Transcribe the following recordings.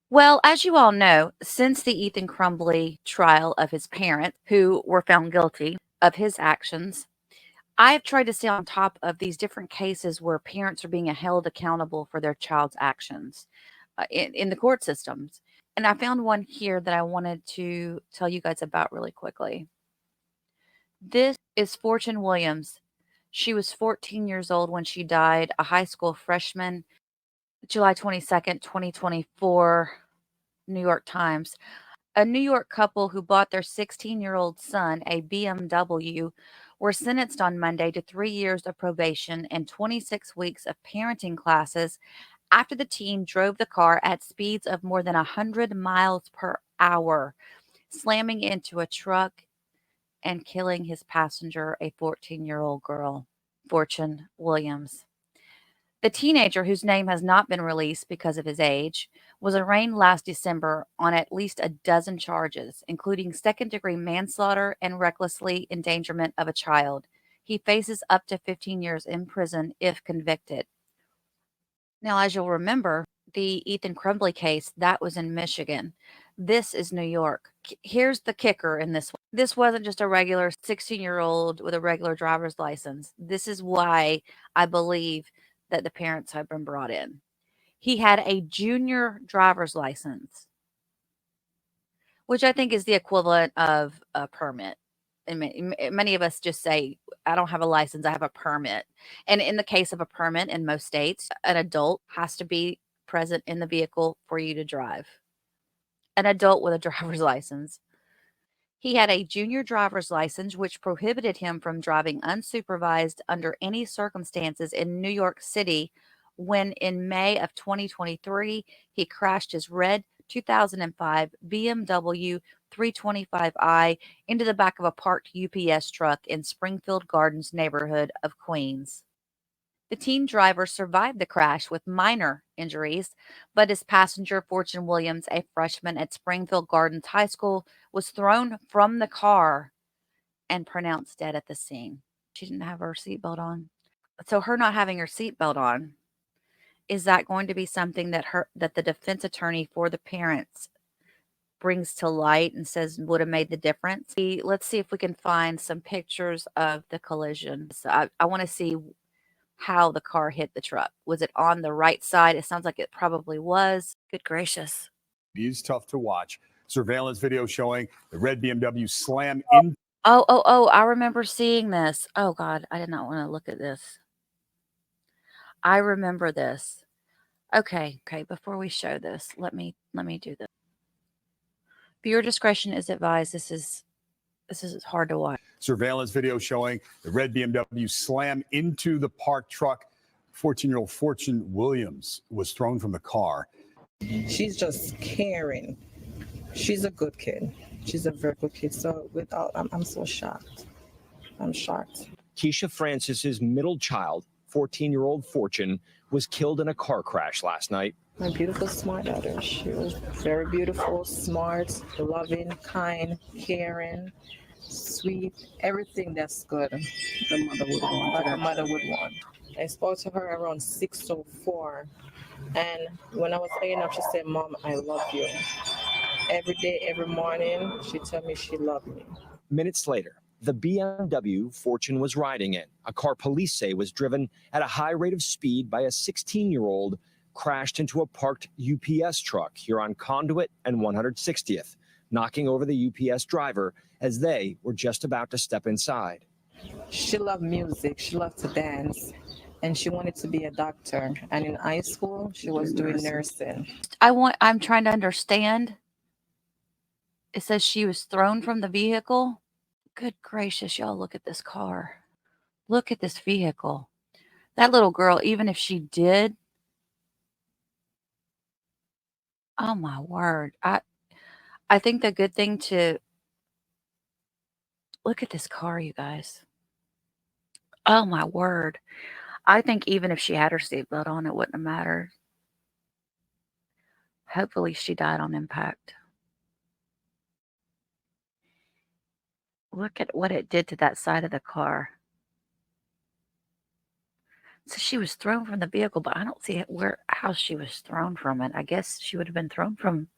Well, as you all know, since the Ethan Crumbley trial of his parents, who were found guilty of his actions, I have tried to stay on top of these different cases where parents are being held accountable for their child's actions in the court systems. And I found one here that I wanted to tell you guys about really quickly. This is Fortune Williams. She was 14 years old when she died, a high school freshman, July 22nd, 2024, New York Times. A New York couple who bought their 16-year-old son a BMW were sentenced on Monday to 3 years of probation and 26 weeks of parenting classes after the teen drove the car at speeds of more than 100 miles per hour, slamming into a truck and killing his passenger, a 14-year-old girl, Fortune Williams. The teenager, whose name has not been released because of his age, was arraigned last December on at least a dozen charges, including second-degree manslaughter and recklessly endangerment of a child. He faces up to 15 years in prison if convicted. Now, as you'll remember, the Ethan Crumbley case, that was in Michigan. This is New York. Here's the kicker in this one. This wasn't just a regular 16-year-old with a regular driver's license. This is why I believe that the parents have been brought in. He had a junior driver's license, which I think is the equivalent of a permit. And many of us just say, I don't have a license, I have a permit. And in the case of a permit in most states, an adult has to be present in the vehicle for you to drive. An adult with a driver's license. He had a junior driver's license, which prohibited him from driving unsupervised under any circumstances in New York City when, in May of 2023, he crashed his red 2005 BMW 325i into the back of a parked UPS truck in Springfield Gardens neighborhood of Queens. The teen driver survived the crash with minor injuries, but his passenger, Fortune Williams, a freshman at Springfield Gardens High School, was thrown from the car and pronounced dead at the scene. She didn't have her seatbelt on. So her not having her seatbelt on, is that going to be something that the defense attorney for the parents brings to light and says would have made the difference? Let's see if we can find some pictures of the collision. So I want to see how the car hit the truck. Was it on the right side? It sounds like it probably was. Good gracious. It is tough to watch. Surveillance video showing the red BMW slam in. Oh, I remember seeing this. Oh God, I did not want to look at this. I remember this. Okay, before we show this, let me do this. Viewer discretion is advised. This is hard to watch. Surveillance video showing the red BMW slam into the parked truck. 14-year-old Fortune Williams was thrown from the car. She's just caring. She's a good kid. She's a very good kid. So I'm so shocked. I'm shocked. Keisha Francis's middle child, 14-year-old Fortune, was killed in a car crash last night. My beautiful, smart daughter. She was very beautiful, smart, loving, kind, caring, sweet, everything that's good. The mother would want. Like a mother would want. I spoke to her around 6:04, and when I was hanging up, she said, "Mom, I love you." Every day, every morning, she told me she loved me. Minutes later, the BMW Fortune was riding in, a car police say was driven at a high rate of speed by a 16-year-old, crashed into a parked UPS truck here on Conduit and 160th, knocking over the UPS driver as they were just about to step inside. She loved music. She loved to dance. And she wanted to be a doctor. And in high school, she was doing nursing. I'm trying to understand. It says she was thrown from the vehicle. Good gracious, y'all, look at this car. Look at this vehicle. That little girl, even if she did, oh my word. I think the good thing to look at this car, you guys. Oh my word. I think even if she had her seatbelt on, it wouldn't have mattered. Hopefully she died on impact. Look at what it did to that side of the car. So she was thrown from the vehicle, but I don't see how she was thrown from it. I guess she would have been thrown from,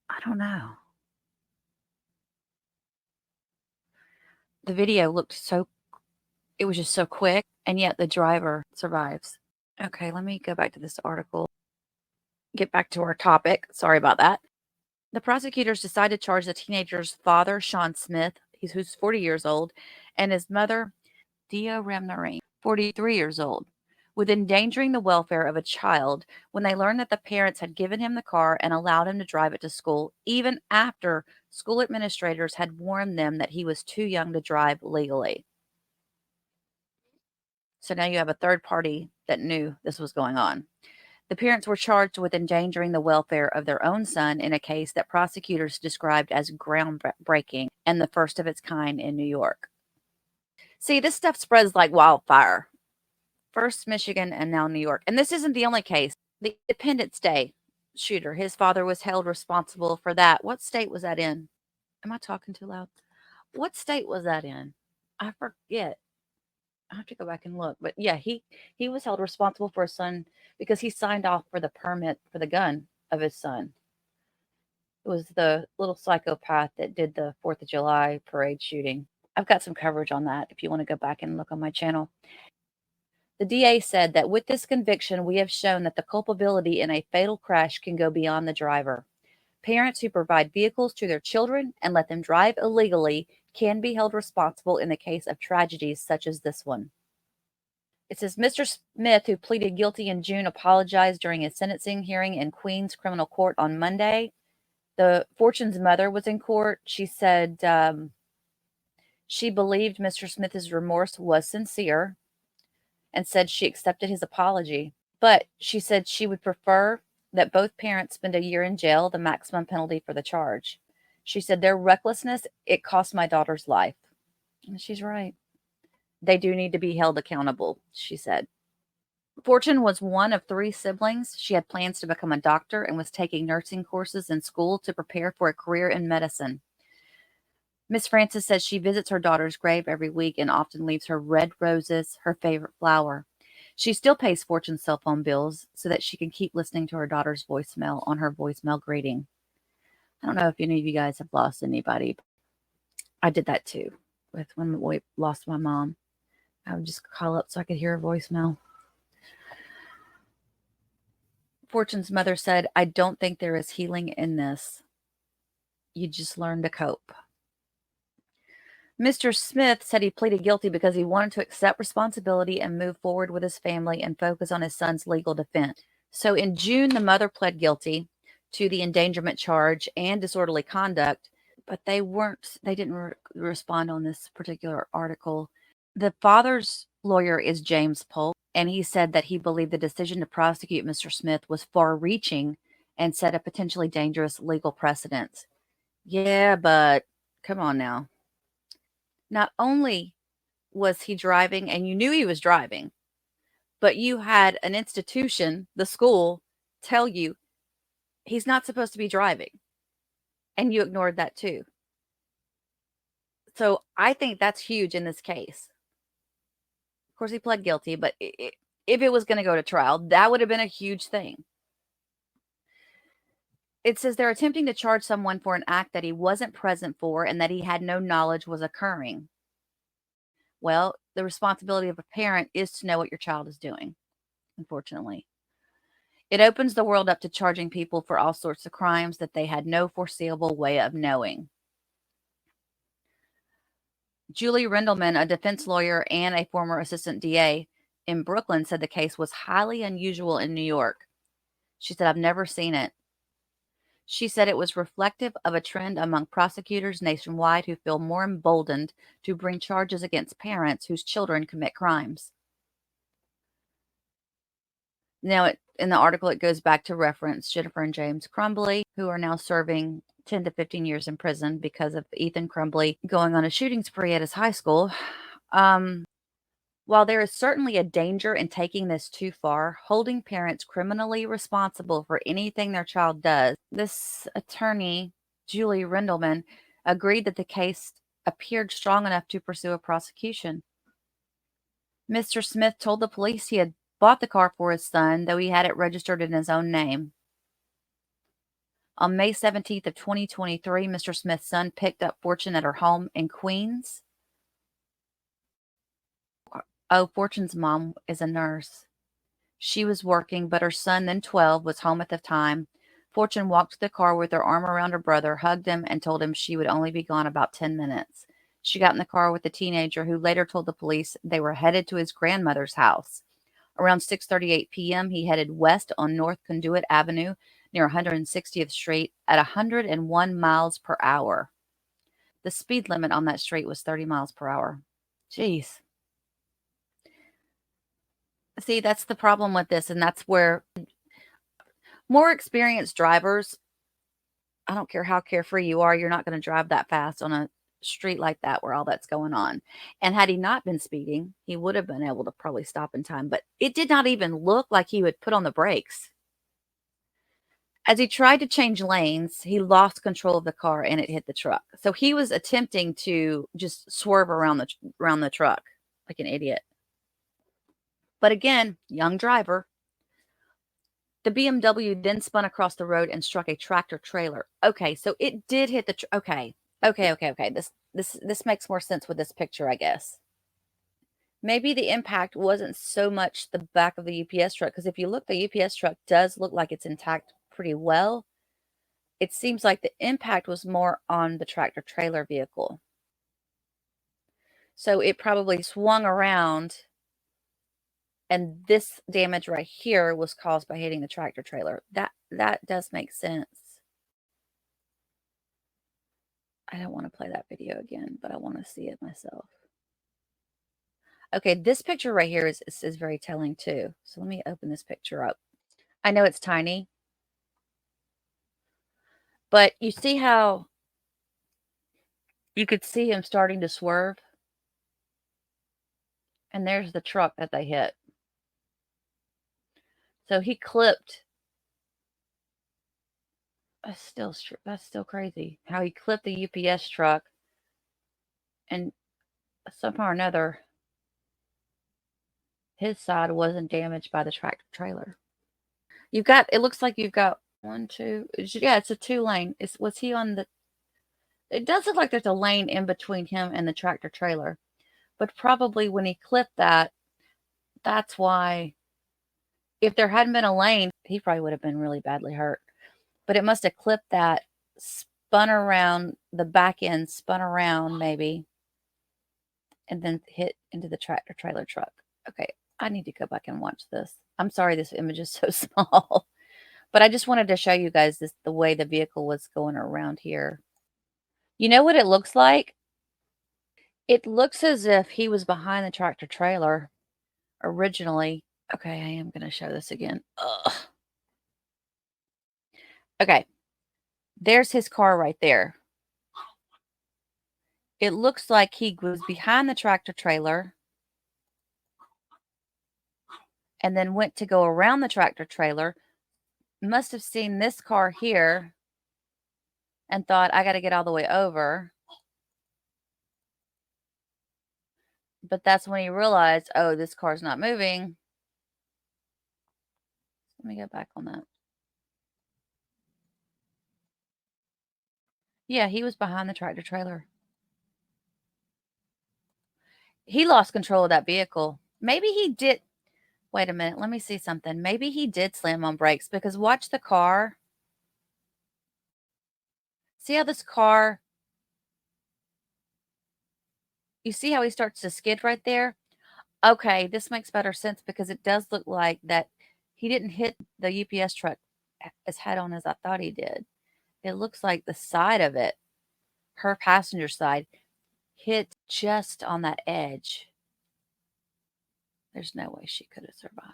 I don't know. The video looked it was just so quick, and yet the driver survives. Okay, let me go back to this article. Get back to our topic. Sorry about that. The prosecutors decided to charge the teenager's father, Sean Smith, who's 40 years old, and his mother, Dia Remnarine, 43 years old, with endangering the welfare of a child when they learned that the parents had given him the car and allowed him to drive it to school, even after school administrators had warned them that he was too young to drive legally. So now you have a third party that knew this was going on. The parents were charged with endangering the welfare of their own son in a case that prosecutors described as groundbreaking and the first of its kind in New York. See, this stuff spreads like wildfire. First Michigan and now New York. And this isn't the only case. The Independence Day shooter, his father was held responsible for that. What state was that in? Am I talking too loud? What state was that in? I forget. I have to go back and look. But yeah, he was held responsible for his son because he signed off for the permit for the gun of his son. It was the little psychopath that did the 4th of July parade shooting. I've got some coverage on that if you want to go back and look on my channel. The DA said that with this conviction, we have shown that the culpability in a fatal crash can go beyond the driver. Parents who provide vehicles to their children and let them drive illegally can be held responsible in the case of tragedies such as this one. It says Mr. Smith, who pleaded guilty in June, apologized during his sentencing hearing in Queens Criminal Court on Monday. The Fortune's mother was in court. She said she believed Mr. Smith's remorse was sincere and said she accepted his apology. But she said she would prefer that both parents spend a year in jail, the maximum penalty for the charge. She said their recklessness, it cost my daughter's life. And she's right. They do need to be held accountable, she said. Fortune was one of 3 siblings. She had plans to become a doctor and was taking nursing courses in school to prepare for a career in medicine. Miss Francis says she visits her daughter's grave every week and often leaves her red roses, her favorite flower. She still pays Fortune's cell phone bills so that she can keep listening to her daughter's voicemail on her voicemail greeting. I don't know if any of you guys have lost anybody. I did that too. When we lost my mom, I would just call up so I could hear her voicemail. Fortune's mother said, I don't think there is healing in this. You just learn to cope. Mr. Smith said he pleaded guilty because he wanted to accept responsibility and move forward with his family and focus on his son's legal defense. So in June, the mother pled guilty to the endangerment charge and disorderly conduct, but they didn't respond on this particular article. The father's lawyer is James Polk, and he said that he believed the decision to prosecute Mr. Smith was far-reaching and set a potentially dangerous legal precedent. Yeah, but come on now. Not only was he driving, and you knew he was driving, but you had an institution, the school, tell you he's not supposed to be driving, and you ignored that too. So I think that's huge in this case. Of course, he pled guilty, but if it was going to go to trial, that would have been a huge thing. It says they're attempting to charge someone for an act that he wasn't present for and that he had no knowledge was occurring. Well, the responsibility of a parent is to know what your child is doing, unfortunately. It opens the world up to charging people for all sorts of crimes that they had no foreseeable way of knowing. Julie Rendelman, a defense lawyer and a former assistant DA in Brooklyn, said the case was highly unusual in New York. She said, I've never seen it. She said it was reflective of a trend among prosecutors nationwide who feel more emboldened to bring charges against parents whose children commit crimes. Now, in the article, it goes back to reference Jennifer and James Crumbley, who are now serving 10 to 15 years in prison because of Ethan Crumbley going on a shooting spree at his high school. While there is certainly a danger in taking this too far, holding parents criminally responsible for anything their child does, this attorney, Julie Rendelman, agreed that the case appeared strong enough to pursue a prosecution. Mr. Smith told the police he had bought the car for his son, though he had it registered in his own name. On May 17th of 2023, Mr. Smith's son picked up Fortune at her home in Queens. Oh, Fortune's mom is a nurse. She was working, but her son, then 12, was home at the time. Fortune walked to the car with her arm around her brother, hugged him, and told him she would only be gone about 10 minutes. She got in the car with the teenager, who later told the police they were headed to his grandmother's house. Around 6:38 p.m., he headed west on North Conduit Avenue near 160th Street at 101 miles per hour. The speed limit on that street was 30 miles per hour. Jeez. See, that's the problem with this, and that's where more experienced drivers, I don't care how carefree you are, you're not going to drive that fast on a street like that where all that's going on. And had he not been speeding, he would have been able to probably stop in time, but it did not even look like he would put on the brakes. As he tried to change lanes, he lost control of the car and it hit the truck. So he was attempting to just swerve around the truck like an idiot. But again, young driver. The BMW then spun across the road and struck a tractor trailer. Okay, so it did hit the okay. This makes more sense with this picture, I guess. Maybe the impact wasn't so much the back of the UPS truck, because if you look, the UPS truck does look like it's intact pretty well. It seems like the impact was more on the tractor trailer vehicle. So it probably swung around, and this damage right here was caused by hitting the tractor trailer. That does make sense. I don't want to play that video again, but I want to see it myself. Okay, this picture right here is very telling too. So let me open this picture up. I know it's tiny, but you see how you could see him starting to swerve? And there's the truck that they hit. So he clipped. That's still crazy. How he clipped the UPS truck, and somehow or another, his side wasn't damaged by the tractor trailer. It looks like you've got one, two, yeah, it's a 2-lane. Was he on the, it does look like there's a lane in between him and the tractor trailer. But probably when he clipped that, that's why, if there hadn't been a lane, he probably would have been really badly hurt. But it must have clipped that, spun around, the back end spun around maybe, and then hit into the tractor trailer truck. Okay, I need to go back and watch this. I'm sorry this image is so small, but I just wanted to show you guys the way the vehicle was going around here. You know what it looks like? It looks as if he was behind the tractor trailer originally. Okay, I am going to show this again. Ugh. Okay, there's his car right there. It looks like he was behind the tractor trailer and then went to go around the tractor trailer. Must have seen this car here and thought, I got to get all the way over. But that's when he realized, oh, this car's not moving. Let me go back on that. Yeah, he was behind the tractor trailer. He lost control of that vehicle. Maybe he did. Wait a minute. Let me see something. Maybe he did slam on brakes, because watch the car. See how this car, you see how he starts to skid right there? Okay, this makes better sense, because it does look like that he didn't hit the UPS truck as head on as I thought he did. It looks like the side of it, her passenger side, hit just on that edge. There's no way she could have survived.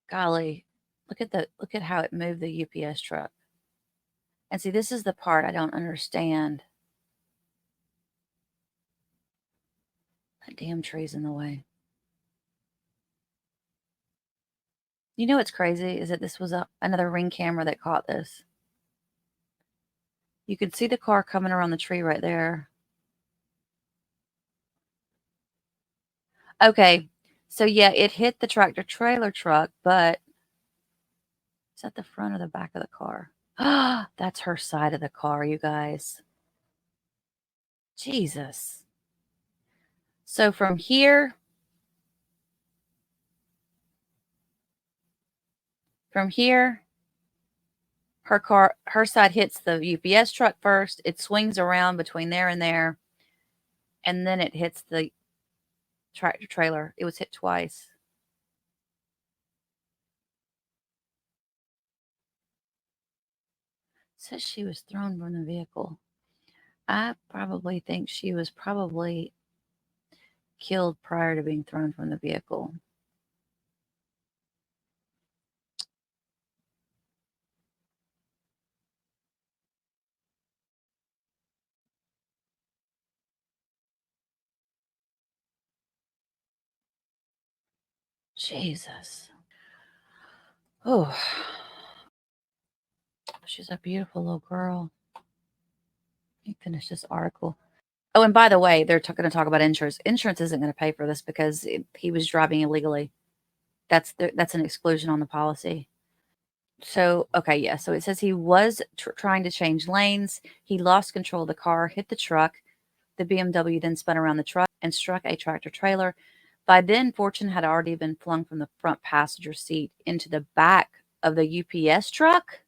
Golly, look at how it moved the UPS truck. And see, this is the part I don't understand. That damn tree's in the way. You know what's crazy is that this was another Ring camera that caught this. You can see the car coming around the tree right there. Okay, so yeah, it hit the tractor trailer truck, but is that the front or the back of the car? That's her side of the car, you guys. Jesus. So from here, her side hits the UPS truck first. It swings around between there, and then it hits the tractor trailer. It was hit twice. Says she was thrown from the vehicle. I probably think she was probably killed prior to being thrown from the vehicle. Jesus. Oh, she's a beautiful little girl. Let me finish this article. Oh, and by the way, they're going to talk about insurance. Insurance isn't going to pay for this because he was driving illegally. That's an exclusion on the policy. So, okay, yeah. So it says he was trying to change lanes. He lost control of the car, hit the truck. The BMW then spun around the truck and struck a tractor trailer. By then, Fortune had already been flung from the front passenger seat into the back of the UPS truck.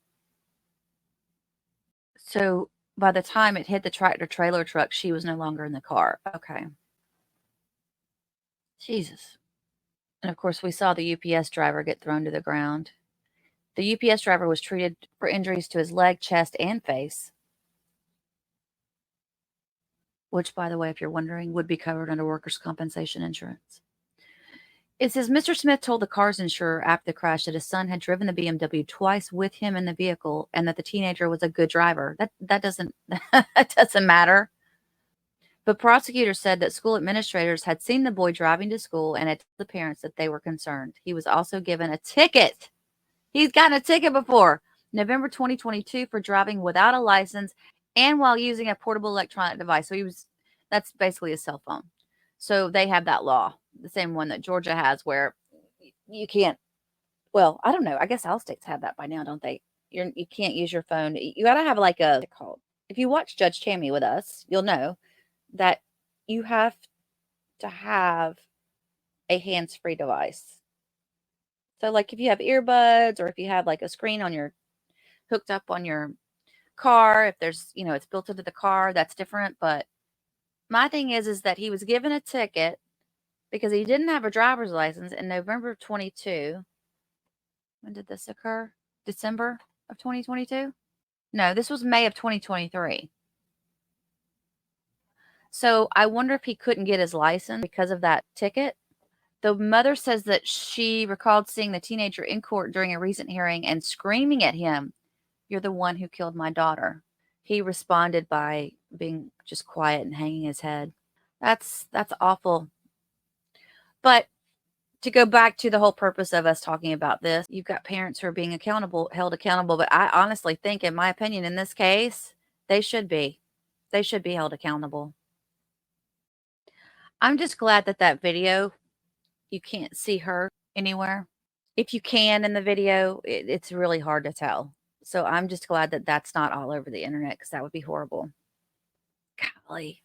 So by the time it hit the tractor trailer truck, she was no longer in the car. Okay. Jesus. And of course, we saw the UPS driver get thrown to the ground. The UPS driver was treated for injuries to his leg, chest, and face, which, by the way, if you're wondering, would be covered under workers' compensation insurance. It says Mr. Smith told the car's insurer after the crash that his son had driven the BMW twice with him in the vehicle and that the teenager was a good driver. That doesn't that doesn't matter. But prosecutors said that school administrators had seen the boy driving to school and had told the parents that they were concerned. He was also given a ticket. He's gotten a ticket before, November 2022, for driving without a license and while using a portable electronic device. So that's basically a cell phone. So they have that law, the same one that Georgia has, where you can't, well, I don't know. I guess all states have that by now, don't they? You can't use your phone. You got to have like if you watch Judge Tammy with us, you'll know that you have to have a hands-free device. So like if you have earbuds or if you have like a screen hooked up on your car, if there's, it's built into the car, that's different. But my thing is that he was given a ticket because he didn't have a driver's license in November of 22. When did this occur? December of 2022? No, this was May of 2023. So I wonder if he couldn't get his license because of that ticket. The mother says that she recalled seeing the teenager in court during a recent hearing and screaming at him, "You're the one who killed my daughter." He responded by being just quiet and hanging his head. That's awful. But to go back to the whole purpose of us talking about this, you've got parents who are being held accountable. But I honestly think, in my opinion, in this case, they should be held accountable. I'm just glad that video, you can't see her anywhere. If you can in the video, it's really hard to tell. So I'm just glad that that's not all over the internet, because that would be horrible. Golly.